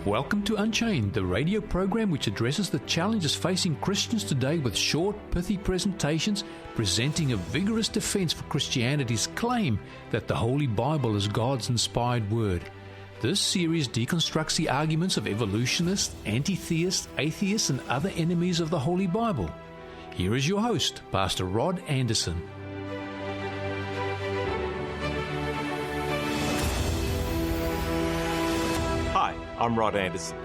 Welcome to Unchained, the radio program which addresses the challenges facing Christians today with short, pithy presentations presenting a vigorous defense for Christianity's claim that the Holy Bible is God's inspired word. This series deconstructs the arguments of evolutionists, anti-theists, atheists, and other enemies of the Holy Bible. Here is your host, Pastor Rod Anderson. Hi, I'm Rod Anderson.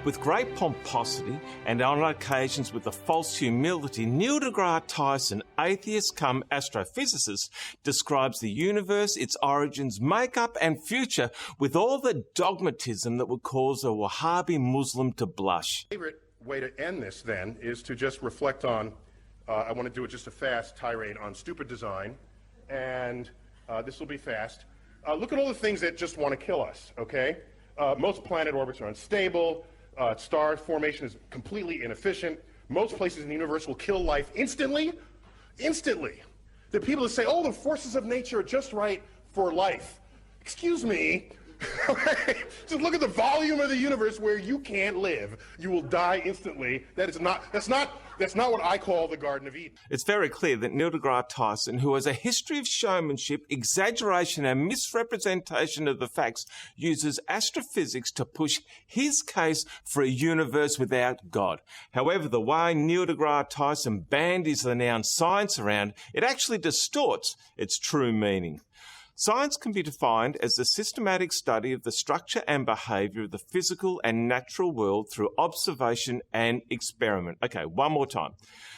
With great pomposity and on occasions with a false humility, Neil deGrasse Tyson, atheist cum astrophysicist, describes the universe, its origins, makeup and future with all the dogmatism that would cause a Wahhabi Muslim to blush. Favorite way to end this then is to just reflect on, I want to do it just a fast tirade on stupid design, and this will be fast. Look at all the things that just want to kill us, okay? Most planet orbits are unstable. Star formation is completely inefficient. Most places in the universe will kill life instantly. Instantly. The people that say, oh, the forces of nature are just right for life. Excuse me. Just look at the volume of the universe where you can't live. You will die instantly. That's not what I call the Garden of Eden. It's very clear that Neil deGrasse Tyson, who has a history of showmanship, exaggeration and misrepresentation of the facts, uses astrophysics to push his case for a universe without God. However, the way Neil deGrasse Tyson bandies the noun science around, it actually distorts its true meaning. Science can be defined as the systematic study of the structure and behaviour of the physical and natural world through observation and experiment. Okay, one more time.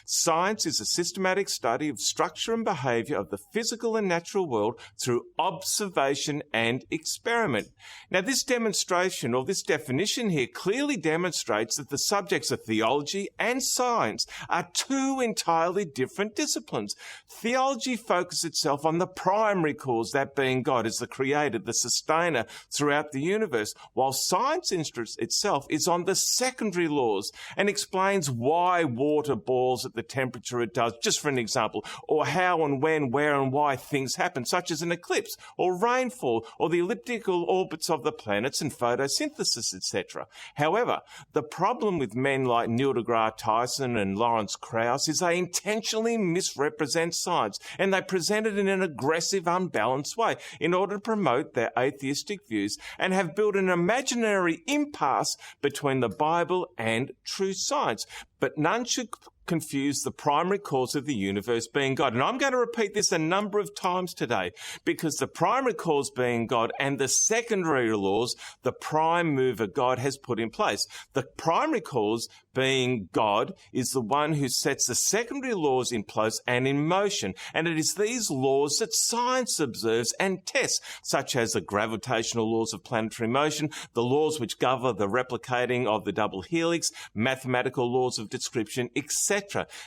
Science is a systematic study of structure and behaviour of the physical and natural world through observation and experiment. Now, this demonstration or this definition here clearly demonstrates that the subjects of theology and science are two entirely different disciplines. Theology focuses itself on the primary cause, that being God as the creator, the sustainer throughout the universe, while science interest itself is on the secondary laws and explains why water boils at the temperature it does, just for an example, or how and when, where and why things happen, such as an eclipse or rainfall or the elliptical orbits of the planets and photosynthesis, etc. However, the problem with men like Neil deGrasse Tyson and Lawrence Krauss is they intentionally misrepresent science and they present it in an aggressive, unbalanced way in order to promote their atheistic views and have built an imaginary impasse between the Bible and true science. But none should confuse the primary cause of the universe being God. And I'm going to repeat this a number of times today because the primary cause being God and the secondary laws, the prime mover God has put in place. The primary cause being God is the one who sets the secondary laws in place and in motion. And it is these laws that science observes and tests, such as the gravitational laws of planetary motion, the laws which govern the replicating of the double helix, mathematical laws of description, etc.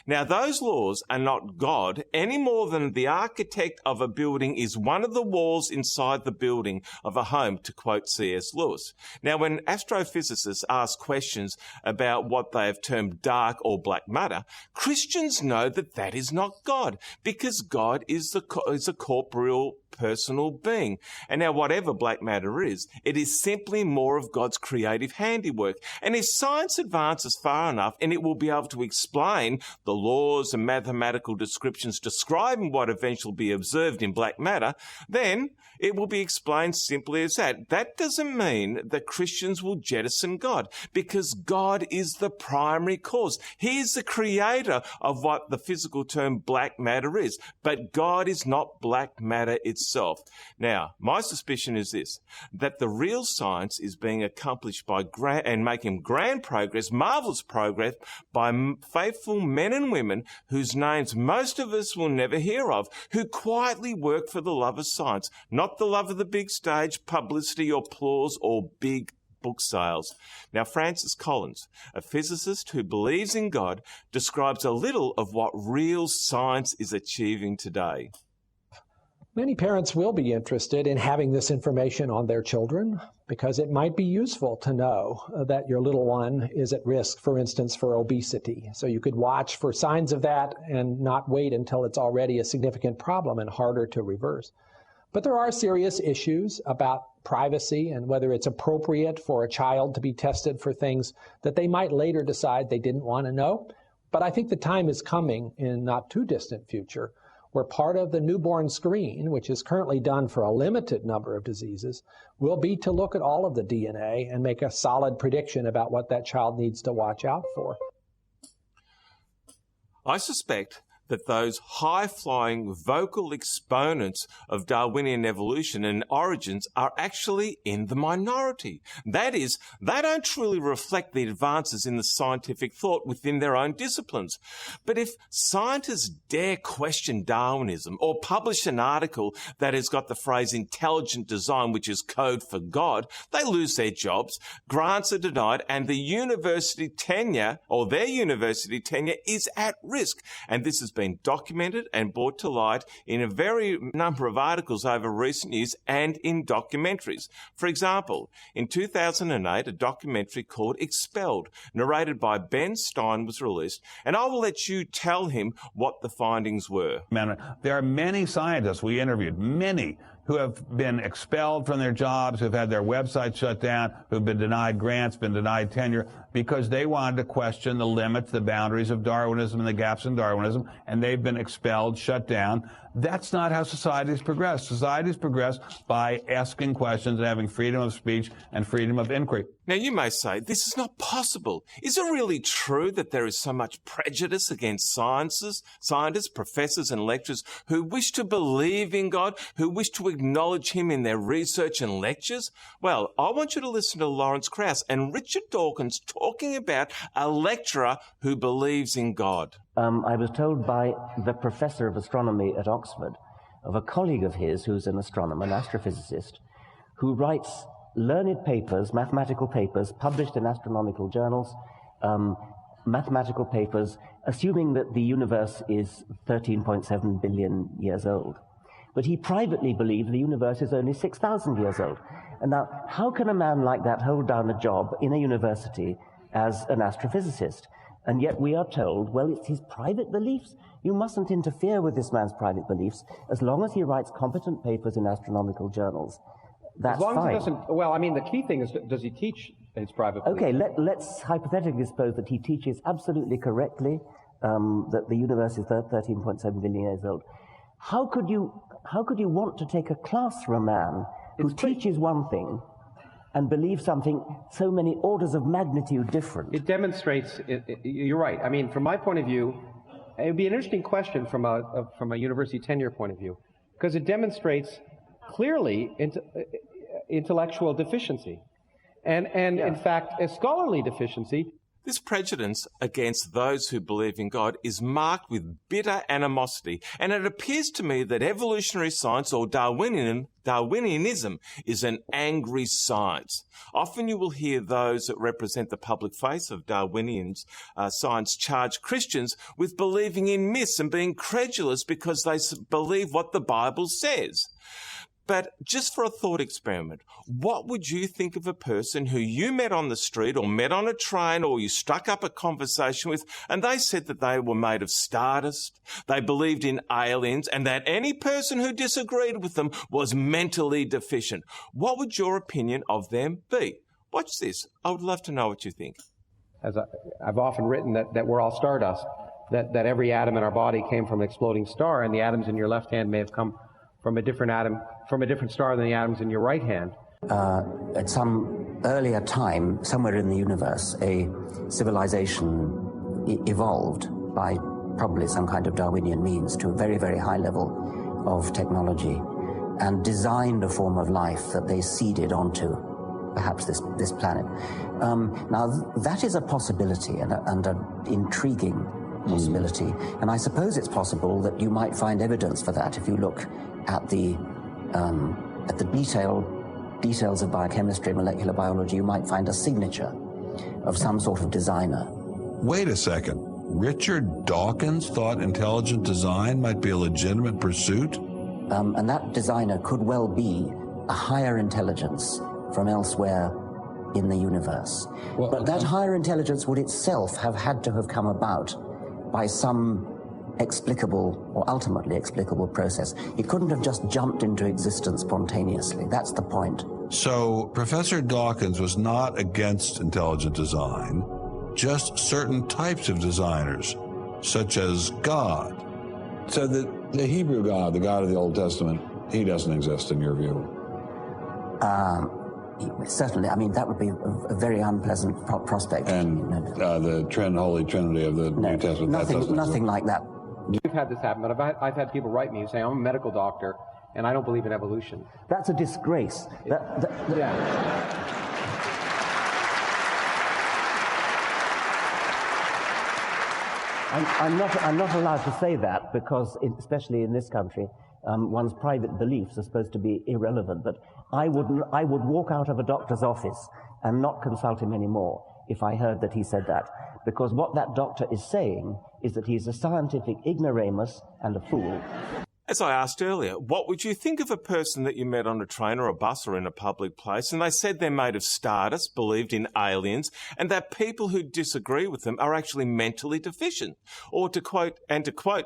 Now, those laws are not God any more than the architect of a building is one of the walls inside the building of a home, to quote C.S. Lewis. Now, when astrophysicists ask questions about what they have termed dark or black matter, Christians know that that is not God, because God is a corporeal personal being. And now whatever black matter is, it is simply more of God's creative handiwork. And if science advances far enough and it will be able to explain the laws and mathematical descriptions describing what eventually will be observed in black matter, then it will be explained simply as that. That doesn't mean that Christians will jettison God, because God is the primary cause. He is the creator of what the physical term black matter is, but God is not black matter itself. Now, my suspicion is this, that the real science is being accomplished by and making grand progress, marvelous progress, by faithful men and women whose names most of us will never hear of, who quietly work for the love of science, not the love of the big stage, publicity or applause or big book sales. Now, Francis Collins, a physicist who believes in God, describes a little of what real science is achieving today. Many parents will be interested in having this information on their children because it might be useful to know that your little one is at risk, for instance, for obesity. So you could watch for signs of that and not wait until it's already a significant problem and harder to reverse. But there are serious issues about privacy and whether it's appropriate for a child to be tested for things that they might later decide they didn't want to know. But I think the time is coming in not too distant future where part of the newborn screen, which is currently done for a limited number of diseases, will be to look at all of the DNA and make a solid prediction about what that child needs to watch out for. I suspect that those high-flying vocal exponents of Darwinian evolution and origins are actually in the minority. That is, they don't truly reflect the advances in the scientific thought within their own disciplines. But if scientists dare question Darwinism or publish an article that has got the phrase intelligent design, which is code for God, they lose their jobs, grants are denied, and the university tenure, or their university tenure, is at risk. And this has been documented and brought to light in a very number of articles over recent years and in documentaries. For example, in 2008, a documentary called Expelled, narrated by Ben Stein, was released, and I will let you tell him what the findings were. There are many scientists we interviewed, many, who have been expelled from their jobs, who've had their websites shut down, who've been denied grants, been denied tenure, because they wanted to question the limits, the boundaries of Darwinism and the gaps in Darwinism, and they've been expelled, shut down. That's not how societies progress. Societies progress by asking questions and having freedom of speech and freedom of inquiry. Now, you may say, this is not possible. Is it really true that there is so much prejudice against scientists, professors and lecturers who wish to believe in God, who wish to acknowledge him in their research and lectures? Well, I want you to listen to Lawrence Krauss and Richard Dawkins talking about a lecturer who believes in God. I was told by the professor of astronomy at Oxford of a colleague of his who's an astronomer, an astrophysicist, who writes learned papers, mathematical papers, published in astronomical journals, mathematical papers, assuming that the universe is 13.7 billion years old. But he privately believes the universe is only 6,000 years old. And now, how can a man like that hold down a job in a university as an astrophysicist? And yet we are told, well, it's his private beliefs. You mustn't interfere with this man's private beliefs as long as he writes competent papers in astronomical journals. That's fine. As long as he doesn't, well, I mean, the key thing is, does he teach his private beliefs? Okay, let's hypothetically suppose that he teaches absolutely correctly that the universe is 13.7 billion years old. How could you want to take a class from a man who teaches one thing and believe something so many orders of magnitude different? It demonstrates, you're right. I mean, from my point of view, it would be an interesting question from a university tenure point of view, because it demonstrates clearly intellectual deficiency and in fact, a scholarly deficiency. This prejudice against those who believe in God is marked with bitter animosity, and it appears to me that evolutionary science, or Darwinianism, is an angry science. Often you will hear those that represent the public face of Darwinian science charge Christians with believing in myths and being credulous because they believe what the Bible says. But just for a thought experiment, what would you think of a person who you met on the street or met on a train or you struck up a conversation with, and they said that they were made of stardust, they believed in aliens, and that any person who disagreed with them was mentally deficient? What would your opinion of them be? Watch this. I would love to know what you think. As I've often written that we're all stardust, that every atom in our body came from an exploding star, and the atoms in your left hand may have come from a different atom, from a different star than the atoms in your right hand. At some earlier time, somewhere in the universe, a civilization evolved by probably some kind of Darwinian means to a very, very high level of technology and designed a form of life that they seeded onto perhaps this planet. Now, that is a possibility and an intriguing possibility. And I suppose it's possible that you might find evidence for that if you look at the details of biochemistry, molecular biology. You might find a signature of some sort of designer. Wait a second. Richard Dawkins thought intelligent design might be a legitimate pursuit? And that designer could well be a higher intelligence from elsewhere in the universe. Well, but that higher intelligence would itself have had to have come about by some explicable or ultimately explicable process. It couldn't have just jumped into existence spontaneously. That's the point. So Professor Dawkins was not against intelligent design, just certain types of designers, such as God. So the Hebrew God, the God of the Old Testament, he doesn't exist in your view? Certainly. I mean, that would be a very unpleasant prospect. And the Holy Trinity of the New Testament, nothing like that. We've had this happen, but I've had people write me saying, I'm a medical doctor, and I don't believe in evolution. That's a disgrace. Yeah. I'm not allowed to say that because, especially in this country, one's private beliefs are supposed to be irrelevant. But I would walk out of a doctor's office and not consult him anymore if I heard that he said that, because what that doctor is saying is that he's a scientific ignoramus and a fool. As I asked earlier, what would you think of a person that you met on a train or a bus or in a public place and they said they're made of stardust, believed in aliens, and that people who disagree with them are actually mentally deficient? Or to quote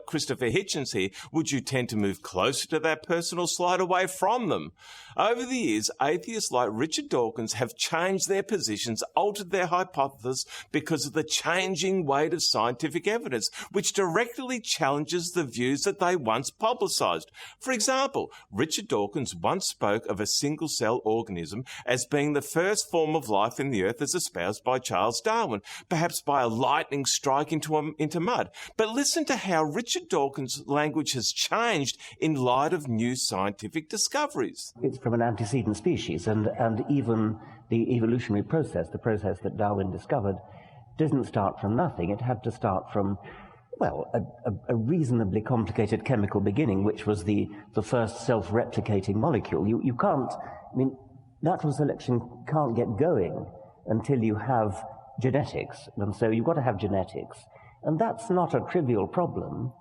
Christopher Hitchens here, would you tend to move closer to that person or slide away from them? Over the years, atheists like Richard Dawkins have changed their positions, altered their hypothesis because of the changing weight of scientific evidence, which directly challenges the views that they once publicised. For example, Richard Dawkins once spoke of a single-cell organism as being the first form of life in the earth as espoused by Charles Darwin, perhaps by a lightning strike into mud. But listen to how Richard Dawkins' language has changed in light of new scientific discoveries. It's from an antecedent species, and even the evolutionary process, the process that Darwin discovered, didn't start from nothing. It had to start from, well, a reasonably complicated chemical beginning, which was the first self-replicating molecule. You can't, I mean, natural selection can't get going until you have genetics, and so you've got to have genetics. And that's not a trivial problem.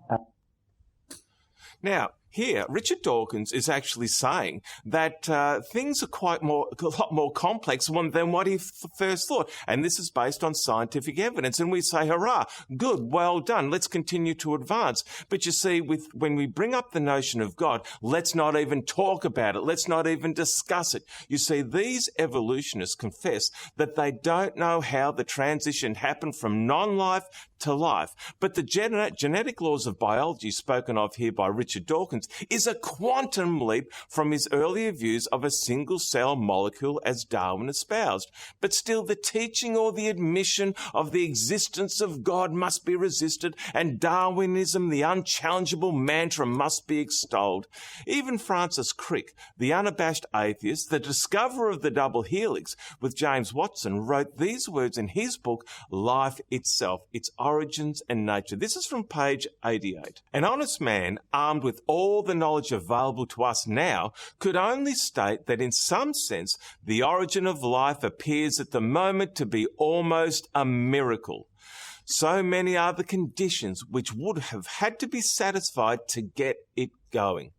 Now, here, Richard Dawkins is actually saying that things are a lot more complex than what he first thought. And this is based on scientific evidence. And we say, hurrah, good, well done, let's continue to advance. But you see, when we bring up the notion of God, let's not even talk about it. Let's not even discuss it. You see, these evolutionists confess that they don't know how the transition happened from non-life to life. But the genetic laws of biology spoken of here by Richard Dawkins is a quantum leap from his earlier views of a single-cell molecule as Darwin espoused. But still, the teaching or the admission of the existence of God must be resisted, and Darwinism, the unchallengeable mantra, must be extolled. Even Francis Crick, the unabashed atheist, the discoverer of the double helix with James Watson, wrote these words in his book, Life Itself, Its Origins and Nature. This is from page 88. An honest man, armed with all the knowledge available to us now, could only state that in some sense the origin of life appears at the moment to be almost a miracle. So many are the conditions which would have had to be satisfied to get it going.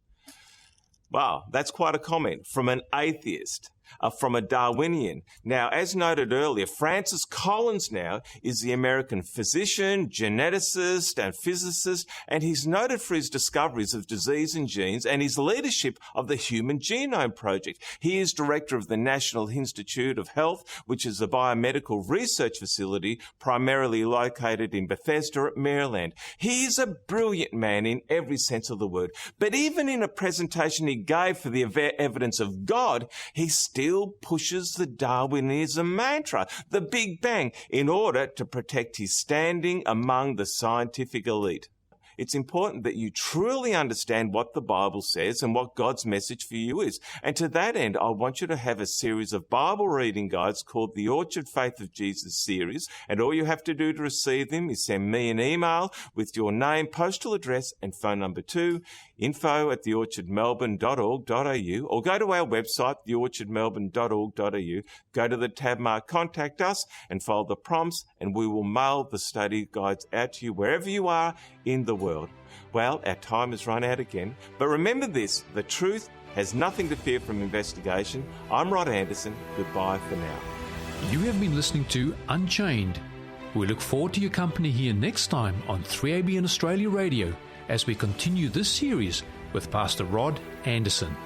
Wow, that's quite a comment from an atheist. From a Darwinian. Now, as noted earlier, Francis Collins now is the American physician, geneticist and physicist, and he's noted for his discoveries of disease and genes and his leadership of the Human Genome Project. He is director of the National Institute of Health, which is a biomedical research facility primarily located in Bethesda, Maryland. He is a brilliant man in every sense of the word, but even in a presentation he gave for the evidence of God, he still pushes the Darwinism mantra, the Big Bang, in order to protect his standing among the scientific elite. It's important that you truly understand what the Bible says and what God's message for you is. And to that end, I want you to have a series of Bible reading guides called the Orchard Faith of Jesus series. And all you have to do to receive them is send me an email with your name, postal address, and phone number to info@theorchardmelbourne.org.au, or go to our website, theorchardmelbourne.org.au, go to the tab marked Contact Us and follow the prompts, and we will mail the study guides out to you wherever you are in the world. Well, our time has run out again, but remember this, the truth has nothing to fear from investigation. I'm Rod Anderson. Goodbye for now. You have been listening to Unchained. We look forward to your company here next time on 3ABN Australia Radio as we continue this series with Pastor Rod Anderson.